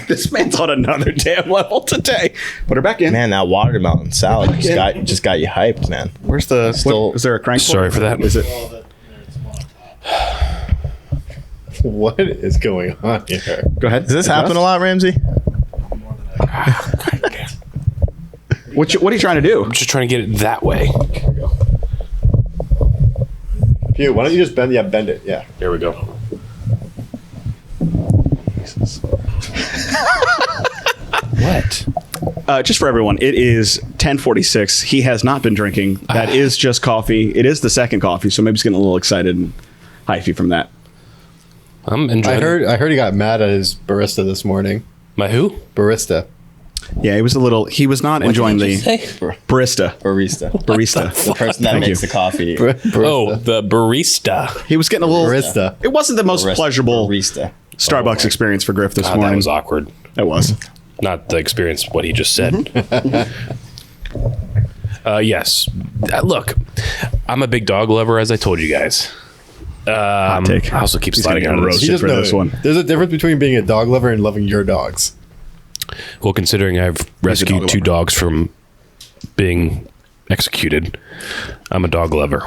This man's on another damn level today. Put her back in. Man, that watermelon salad just got you hyped, man. Where's the? Is there a crank? Sorry for that. Is it? What is going on here? Go ahead. Does this happen a lot, Ramsey? What are you trying to do? I'm just trying to get it that way. Pugh, why don't you just bend? Yeah, bend it. Yeah. There we go. What? Just for everyone, it is 10:46. He has not been drinking. That is just coffee. It is the second coffee, so maybe he's getting a little excited and hyphy from that. I'm enjoying I heard he got mad at his barista this morning. My who? Barista. Yeah, he was not enjoying the barista. Barista. The person that Thank makes you. the coffee. Oh, the barista. He was getting a little Barista. It wasn't the most pleasurable Barista. Starbucks experience for Griff this God, morning. that was awkward. It was. Not the experience, what he just said. Yes. Look, I'm a big dog lover, as I told you guys. Hot take. I also keep He's sliding gonna out get of this. roasted for this one. There's a difference between being a dog lover and loving your dogs. Well, considering I've rescued two dogs from being executed, I'm a dog lover.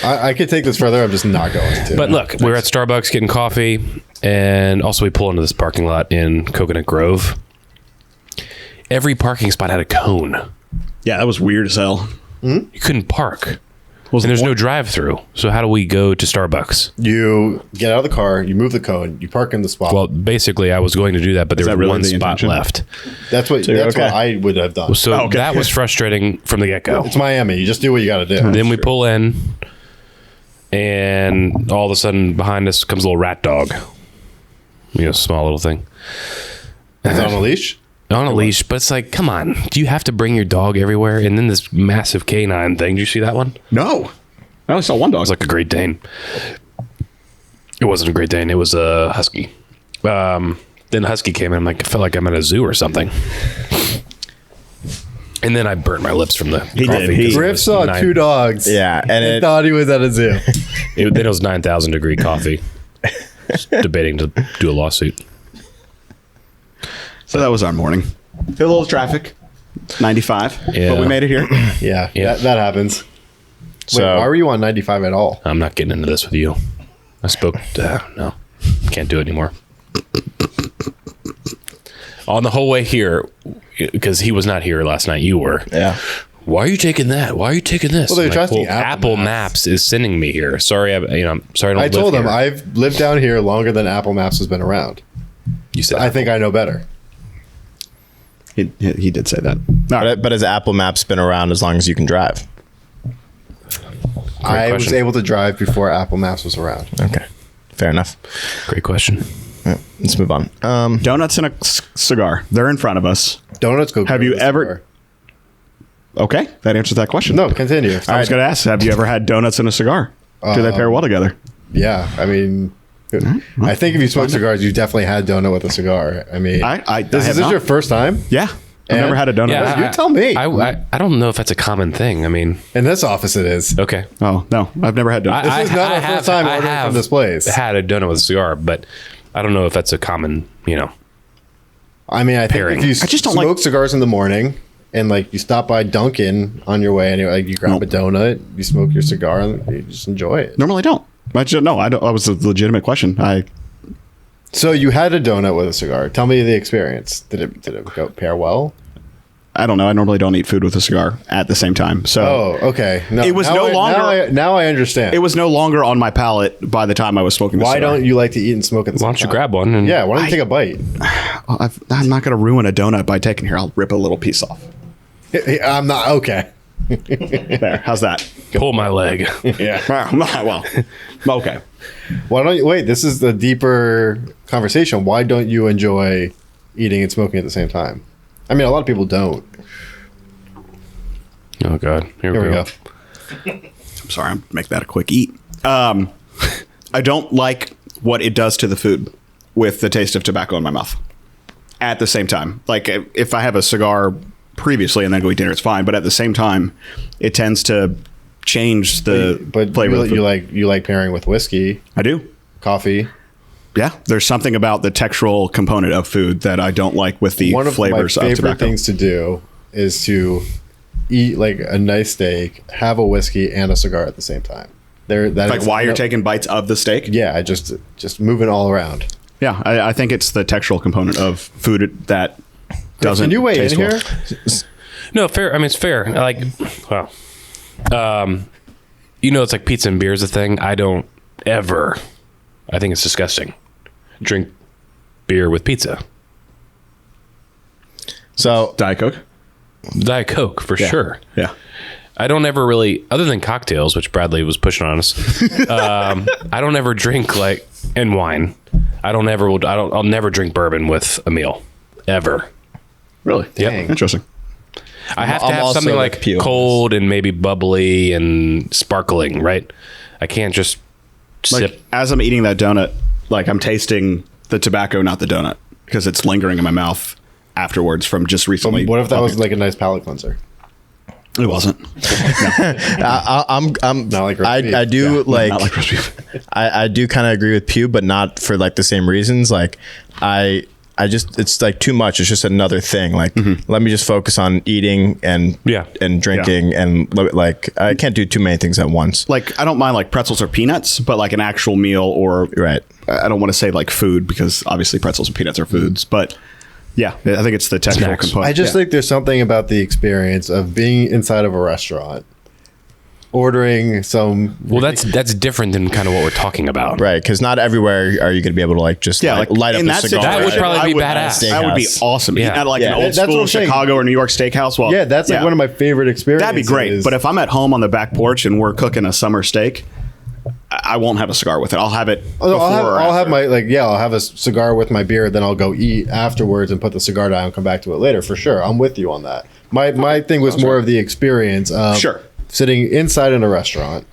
I could take this further. I'm just not going to. But look, we're at Starbucks getting coffee, and also we pull into this parking lot in Coconut Grove. Every parking spot had a cone. Yeah, that was weird as hell. You couldn't park. And there's no drive-through. So how do we go to Starbucks? You get out of the car, you move the cone, you park in the spot. Well, basically, I was going to do that, but there was really one the spot intention? left. that's what you're that's okay. what I would have done. So that was frustrating from the get-go. It's Miami. You just do what you got to do. Then we pull in, and all of a sudden, behind us comes a little rat dog. Small little thing. Is it on a leash? On a leash, but it's like, come on. Do you have to bring your dog everywhere? And then this massive canine thing. Did you see that one? No. I only saw one dog. It was like a Great Dane. It wasn't a Great Dane. It was a Husky. Then the Husky came in. I felt like I'm at a zoo or something. And then I burnt my lips from the He coffee. did. 'cause it Griff was saw 2 dogs. Yeah, and and it, thought he was at a zoo. then it was 9,000 degree coffee. Just debating to do a lawsuit. So that was our morning. Hit a little traffic. 95. Yeah. But we made it here. Yeah, Yeah. that happens. so Wait, why were you on 95 at all? I'm not getting into this with you. I spoke. No, can't do it anymore. On the whole way here, because he was not here last night, you were. yeah. Why are you taking that? Why are you taking this? Well, they're I'm trusting Apple Apple Maps is sending me here. Sorry, I'm sorry. I don't I told live him here. I've lived down here longer than Apple Maps has been around. You said I think I know better. He did say that. But has Apple Maps been around as long as you can drive? I was question. able to drive before Apple Maps was around. Okay. Fair enough. Great question. Yeah, let's move on. Donuts and a cigar. They're in front of us. Donuts go. Have great you with ever- cigar. Okay, that answers that question. No, continue. I was going to ask, have you ever had donuts and a cigar? Do they pair well together? Yeah, I mean, I think if you smoke cigars, you definitely had donut with a cigar. I mean, Is is this your first time? Yeah. I've never had a donut. Yeah, You tell me. I don't know if that's a common thing. I mean, In this office, it is. okay. Oh, no. I've never had donuts. This is not our first time ordering from this place. Had a donut with a cigar, but I don't know if that's a common, I mean, I think Pairing. if you I just don't smoke like- cigars in the morning and you stop by Dunkin' on your way and you grab a donut, you smoke your cigar, and you just enjoy it. Normally don't. No, I don't. That was a legitimate question. So you had a donut with a cigar. Tell me the experience. Did it go pair well? I don't know. I normally don't eat food with a cigar at the same time. So Oh, okay. No, It was now no longer- Now I understand. it was no longer on my palate by the time I was smoking the Why cigar. don't you like to eat and smoke at the same why don't you time? grab one? And Yeah, why don't you take a bite? I'm not going to ruin a donut by taking here. I'll rip a little piece off. I'm not okay. There. How's that? pull my leg. Yeah. Well, okay. Why don't you wait? This is the deeper conversation. Why don't you enjoy eating and smoking at the same time? I mean, a lot of people don't. Oh God, here Here we go. I'm sorry. I'm make that a quick eat. I don't like what it does to the food with the taste of tobacco in my mouth at the same time. Like if I have a cigar previously and then go eat dinner, it's fine. But at the same time, it tends to change the But flavor. of the food. you like pairing with whiskey, I do. coffee. Yeah, there's something about the textural component of food that I don't like with the One of flavors my of favorite tobacco. things to do is to eat like a nice steak, have a whiskey and a cigar at the same time. Like while you're taking bites of the steak. Yeah, just moving all around. Yeah, I think it's the textural component of food that doesn't. Can you weigh in taste well. here? No, fair. I mean, it's fair. Like, well, it's like pizza and beer is a thing. I don't ever. I think it's disgusting. Drink beer with pizza. So Diet Coke. Diet Coke for sure. Yeah. I don't ever really, other than cocktails, which Bradley was pushing on us. I don't ever drink and wine. I'll never drink bourbon with a meal ever. Really? Yep. Dang. Interesting. I have to I'm have also something like like Pugh on cold and maybe bubbly and sparkling, right? I can't just Like sip. as I'm eating that donut, like I'm tasting the tobacco, not the donut, because it's lingering in my mouth afterwards from just recently. What if that was like a nice palate cleanser? It wasn't. I'm Not like roast I beef. do like Not like roast beef. I do kind of agree with Pugh, but not for like the same reasons. Like I just it's like too much. It's just another thing. Like let me just focus on eating and Yeah. and drinking and like I can't do too many things at once. Like I don't mind like pretzels or peanuts, but like an actual meal or Right. I don't want to say like food because obviously pretzels and peanuts are foods, but yeah, I think it's the textual Snacks. component. I just think there's something about the experience of being inside of a restaurant, ordering some. Well, that's different than kind of what we're talking about. Right, because not everywhere are you going to be able to like just like light up in a that cigar. situation, That would probably I be would- badass. That would be Steakhouse. awesome. Yeah. At like Yeah. an old That's what school I'm saying. Chicago or New York steakhouse. Well, Yeah, that's like one of my favorite experiences. That'd be great. But if I'm at home on the back porch and we're cooking a summer steak, I won't have a cigar with it. I'll have it before or I'll have after. I'll have a cigar with my beer, then I'll go eat afterwards and put the cigar down and come back to it later for sure. I'm with you on that. My thing was more of the experience of Sure. sitting inside in a restaurant.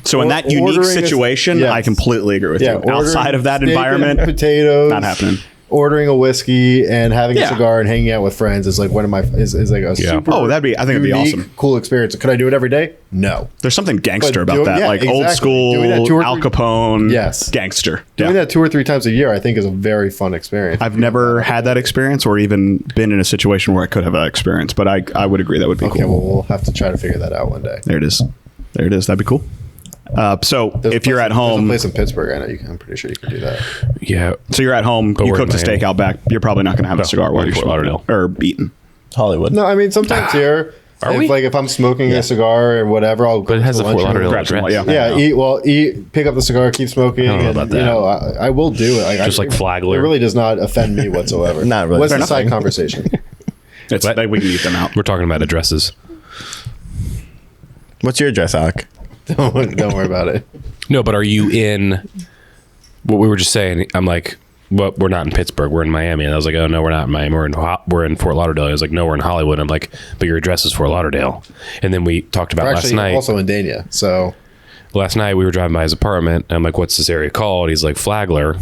So in that unique ordering a- situation, yes. I completely agree with Yeah, you. ordering Outside of that steak and environment, potatoes, not happening. Ordering a whiskey and having Yeah. a cigar and hanging out with friends is like one of my is like a super. Oh, I think it'd be unique, awesome. cool experience. Could I do it every day? No. There's something gangster But about that, yeah, like old exactly. school Doing that 2 or 3 Al Capone, Yes. gangster. Doing Yeah. that 2 or 3 times a year, I think, is a very fun experience. I've never had that experience or even been in a situation where I could have that experience, but I would agree that would be Okay, cool. well, we'll have to try to figure that out one day. There it is. There it is. That'd be cool. So There's a if you're place- at home, there's a place in Pittsburgh. I know. I'm pretty sure you can do that. Yeah. so you're at home, you we're in cooked a steak Miami. out back. You're probably not going to have a cigar while we're in you're Fort smoking or eating. Hollywood. No, I mean sometimes here. Are if, we? Like if I'm smoking a cigar or whatever, I'll. But it has go the to Fort lunch and- Lauderdale Grab some- address. yeah. Eat, pick up the cigar, keep smoking. don't know and, about that. You know, I will do it. Just like Flagler. It really does not offend me whatsoever. Not really. What's Fair the enough. side conversation? It's What? like we can eat them out. We're talking about addresses. What's your address, Alec? don't worry about it. No, but are you in what we were just saying? I'm like, well, we're not in Pittsburgh. We're in Miami. And I was like, oh, no, we're not in Miami. We're in Fort Lauderdale. I was like, no, we're in Hollywood. I'm like, but your address is Fort Lauderdale. And then we talked about We're last actually night. also in Dania, so Last night we were driving by his apartment. And I'm like, what's this area called? He's like, Flagler.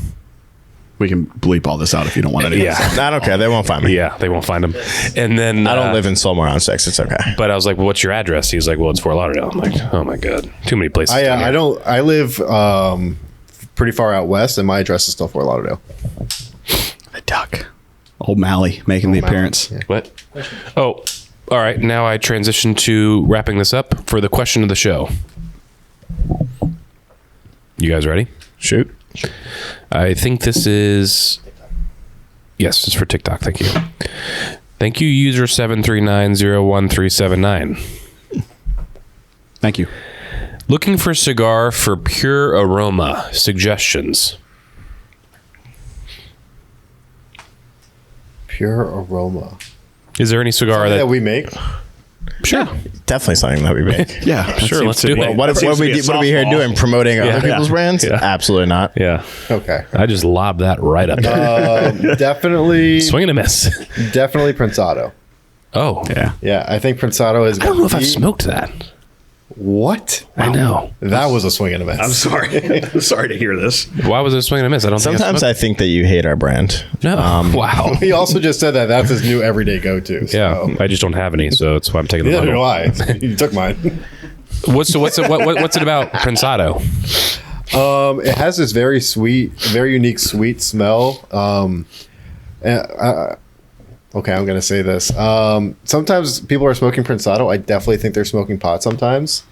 We can bleep all this out if you don't want it. Yeah. I don't care. They won't find me. Yeah, they won't find him. And then I don't live in Solmore on 6. It's okay. But I was like, well, what's your address? He was like, well, it's Fort Lauderdale. I'm like, oh my God, too many places. down here. I don't. I live pretty far out west, and my address is still Fort Lauderdale. The duck. Old Mally making the appearance. Yeah. What? Oh, all right. Now I transition to wrapping this up for the question of the show. You guys ready? Shoot. I think this is... Yes, it's for TikTok. Thank you. Thank you, user 7390139. Thank you. Looking for cigar for pure aroma. Suggestions. Pure aroma. Is there any cigar that that... we make. Sure. Definitely something that we make. Yeah, that Sure, seems let's to do be- it. What that seems are to be a we here softball. doing? Promoting other people's brands? Yeah. Absolutely not. Yeah. Okay. I just lobbed that right up there. Definitely. Swing and a miss. Definitely Prensado. Oh. Yeah. Yeah, I think Prensado is. I don't know if I've smoked that. What? I know. That was a swing and a miss. I'm sorry. I'm sorry to hear this. Why was it a swing and a miss? I don't Sometimes think I think that you hate our brand. No. Wow. He also just said that that's his new everyday go-to. So. Yeah. I just don't have any, so that's why I'm taking the Neither do bundle. I. You took mine. What's it about Prensado? It has this very sweet, very unique sweet smell. Okay, I'm gonna say this. Sometimes people are smoking Prensado. I definitely think they're smoking pot sometimes.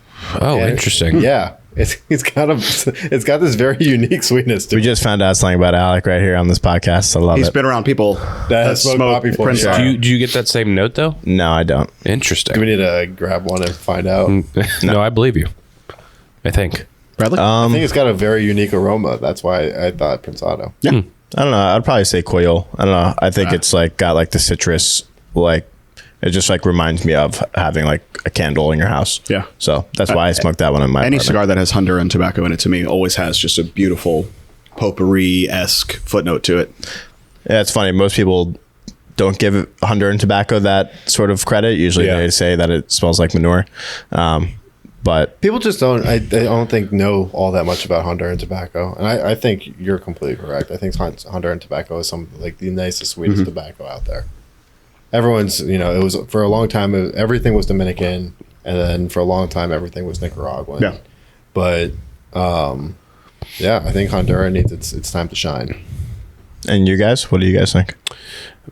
Oh, And interesting. Yeah, it's got this very unique sweetness to We it. just found out something about Alec right here on this podcast. I love He's it. been around people That has smoked poppy for Prince. sure. Do you get that same note though? No, I don't. Interesting. Do we need to grab one and find out? No, I believe you. I think. Bradley? I think it's got a very unique aroma. That's why I thought Prensado. yeah. I don't know. I'd probably say Coil. I don't know. I think it's like got like the citrus, like it just like reminds me of having like a candle in your house. Yeah. So that's why I smoked that one in my Any apartment. cigar that has Honduran tobacco in it to me always has just a beautiful potpourri-esque footnote to it. Yeah, it's funny. Most people don't give Honduran tobacco that sort of credit. Usually Yeah. they say that it smells like manure. But People just don't. I don't think know all that much about Honduran tobacco, and I think you're completely correct. I think Honduran tobacco is some like the nicest, sweetest tobacco out there. Everyone's, it was for a long time. Everything was Dominican, and then for a long time, everything was Nicaraguan. Yeah. But yeah, I think Honduran needs its time to shine. and you guys, what do you guys think?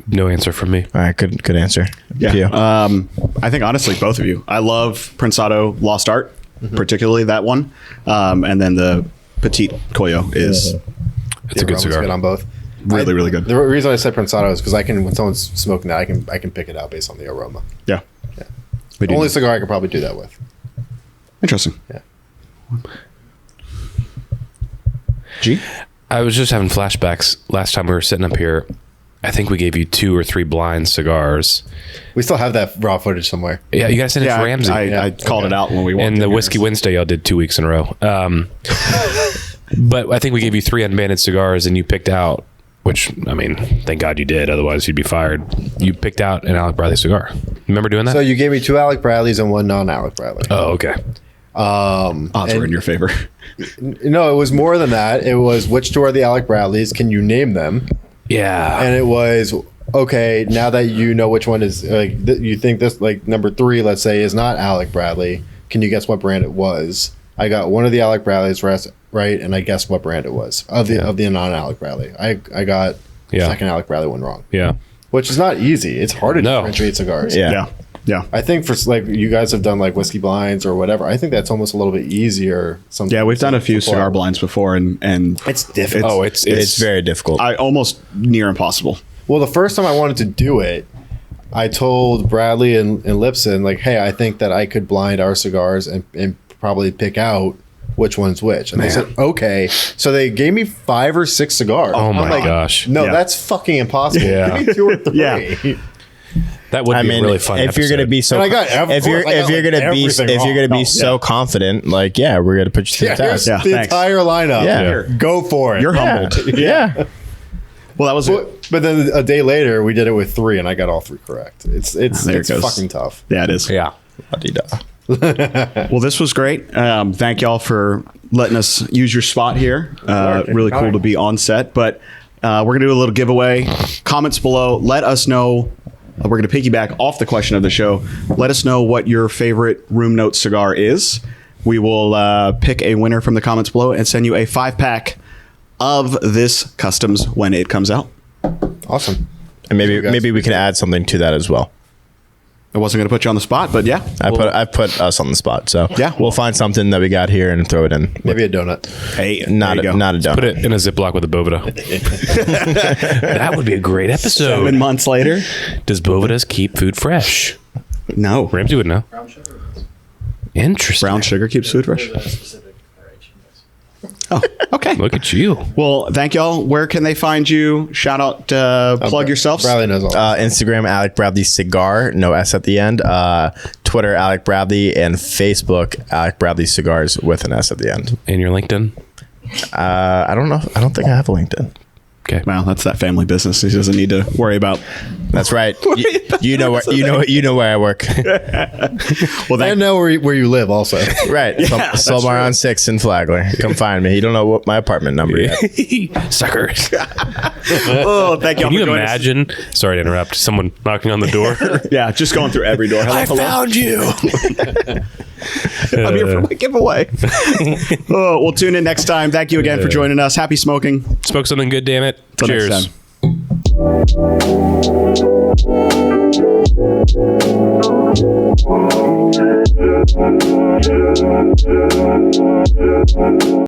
No answer from me. All right, good answer. Yeah. Pugh. I think honestly, both of you. I love Prensado Lost Art, particularly that one. And then the Petite Coyo is It's a good aroma's cigar. Good on both. really, really good. The reason I said Prensado is because when someone's smoking that, I can pick it out based on the aroma. Yeah. We The do. only cigar I could probably do that with. Interesting. Yeah. G? I was just having flashbacks last time we were sitting up here. I think we gave you 2 or 3 blind cigars. We still have that raw footage somewhere. Yeah, you guys sent it Yeah, to Ramsey. I called it out when we walked and in the here. Whiskey Wednesday y'all did 2 weeks in a row. But I think we gave you 3 unbanded cigars and you picked out, which, I mean, thank God you did. Otherwise, you'd be fired. You picked out an Alec Bradley cigar. Remember doing that? So you gave me 2 Alec Bradleys and 1 non-Alec Bradley. oh, okay. Odds were in your favor. No, it was more than that. It was which 2 are the Alec Bradleys? Can you name them? Yeah. And it was okay. Now that you know which one is like you think this like number 3, let's say, is not Alec Bradley. Can you guess what brand it was? I got one of the Alec Bradleys right, and I guessed what brand it was of the non-Alec Bradley. I got the second Alec Bradley one wrong, yeah. which is not easy. It's hard to differentiate cigars. Yeah. Yeah. Yeah. I think for like you guys have done like whiskey blinds or whatever. I think that's almost a little bit easier. Yeah, we've done a few cigar blinds before, and It's difficult. It's very difficult. I almost near impossible. Well, the first time I wanted to do it, I told Bradley and Lipson, like, hey, I think that I could blind our cigars and probably pick out which one's which. And they said, okay. So they gave me 5 or 6 cigars. Oh my I'm like, gosh. No, Yeah. that's fucking impossible. Yeah. Give me 2 or 3. Yeah. That would be a really fun if you're gonna be so, And I got- of if you're course, I got, if you're like, gonna be everything if you're gonna wrong. be so confident, like we're gonna put you to the Here's test. Yeah, the thanks. entire lineup. Yeah. Go for it. You're humbled. Yeah. Well, that was it. But then a day later, we did it with 3, and I got all 3 correct. It's there it goes. fucking tough. Yeah, it is. Yeah. La-di-da. Well, this was great. Thank y'all for letting us use your spot here. Really cool to be on set. But we're going to do a little giveaway. Comments below. Let us know. We're going to piggyback off the question of the show. Let us know what your favorite room note cigar is. We will pick a winner from the comments below and send you a 5-pack of this Customs when it comes out. Awesome. And You guys maybe we can add something to that as well. I wasn't going to put you on the spot, but yeah. I put us on the spot, so Yeah. we'll find something that we got here and throw it in. Maybe a donut. Hey, Not there a you go. donut. Put it in a Ziploc with a Bovida. That would be a great episode. 7 months later. Does Bovidas keep food fresh? No. Ramsey would know. Interesting. Brown sugar keeps food fresh. Oh, okay. Look at you. Well, thank y'all. Where can they find you? Shout out, plug yourselves. Bradley knows all. Instagram Alec Bradley Cigar, no S at the end. Twitter Alec Bradley, and Facebook Alec Bradley Cigars with an S at the end. And your LinkedIn? I don't know. I don't think I have a LinkedIn. Okay. Well, that's that family business. He doesn't need to worry about. That's right. You know where I work. Well, I know where you live also. Right. Solmar on 6 in Flagler. Come find me. You don't know what my apartment number yet. Suckers. oh, thank y'all Can you for joining us. imagine? Sorry to interrupt. Someone knocking on the door. Yeah, just going through every door. Hello, I hello. found you. I'm here for my giveaway. Oh, we'll tune in next time. Thank you again for joining us. Happy smoking. Spoke something good, damn it. Till next Cheers. time.